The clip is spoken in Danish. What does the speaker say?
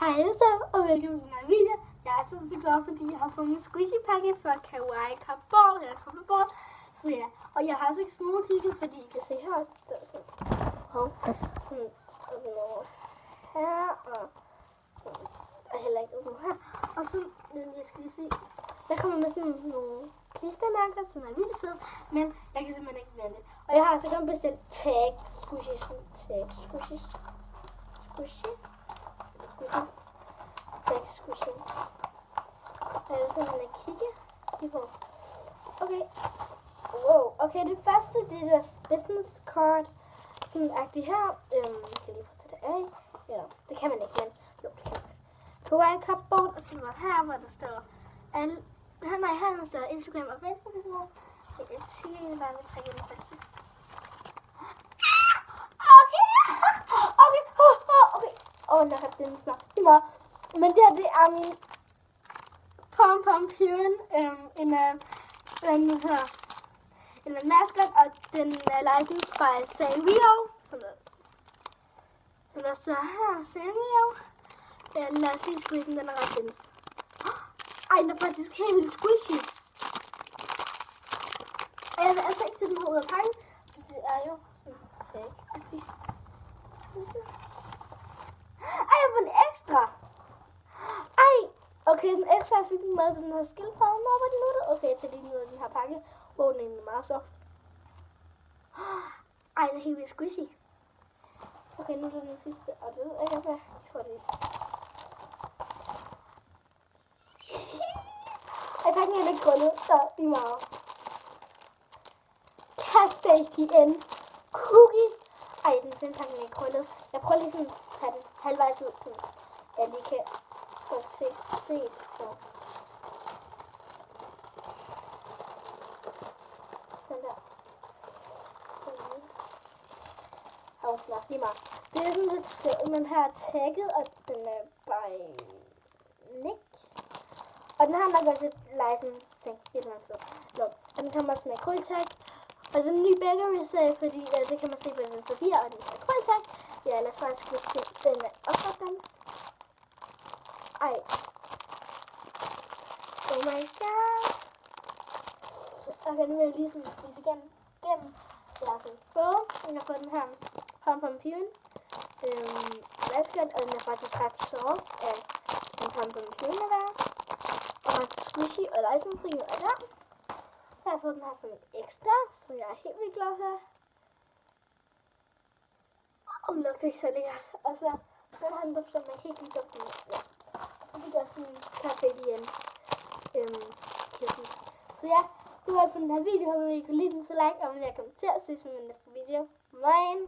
Hej alle sammen, og velkommen til den her video. Jeg er så glad, fordi jeg har fået min squishy-pakke fra Kawaii Cardboard. Så ja, og jeg har også ikke smuglet, fordi I kan se her, der er sådan, sådan noget her, og sådan, og heller ikke noget her. Og så, jeg skal lige se, jeg kommer med sådan nogle klistermærker, som er vildt søde, men jeg kan simpelthen ikke vente. Og jeg har altså kun bestilt tag squishies. Jeg vil simpelthen kigge på. Okay. Wow. Okay, det første, det er deres business card. Sådan agtigt her. Jeg kan lige prøve at sætte det af. Ja, det kan man ikke, men jo, det kan man. Kawaii Cardboard, og så var her, hvor der står alle. Her der står Instagram og Facebook og sådan noget. Jeg kan sige, at jeg vil trække den første. Okay, jeg har den snart. Det var. Men det her, det er min pom-pom-pyren. En mascot, og den er licensed by Sanrio. Så der står her, Sanrio. Lad os sige, squishen, den er ret dens. Ej, den er faktisk helt vildt squishy. Og jeg vil altså ikke til den ud af pakken. Det er jo sådan tag-agtigt. Ej, jeg får en ekstra. Ej, okay, den ekstra, jeg fik den med, den her skildpadde. Nå, hvor den nu det? Okay, jeg tager lige ud af den her pakke. Hvor den er egentlig meget soft. Ej, den er helt vildt squishy. Okay, nu er det den sidste, og det ved jeg ikke, hvad jeg får det. Ej, pakken er lidt grundet, så lige meget. Cafe end cookie. Ej, den synes pakken er ikke krøllet. Jeg prøver lige sådan at tage den halvvejs ud, så jeg lige kan få set på. Sådan der. Nok lige meget. Det er sådan lidt skrevet, men her er tagget, og den er by Nick. Og den har nok også et licensing et eller andet sted. Og den kommer også med krøltag. Og den nye bakery-serie, fordi det kan man se på den papir, og den er krøltag. Ja, lad os faktisk lige se, den er også dans. Ej. Oh my god. Okay, nu vil jeg lige sådan vise gennem. Jeg har fået den her pom-pom-pyren. Mascot, og den er faktisk ret sjov af en pom-pom-pyren at være. Og ret squishy og licensing og der. Så har jeg fået den her som ekstra, som jeg er helt vildt glad for. Og den lugter ikke så lækkert. Og så den her den dufter, man kan ikke lide duften. Ja. Så fik jeg sådan en kaffe igen. Så ja, det var alt for den her video. Håber I kunne lide den, så like og kommentere. Ses med min næste video. Bye!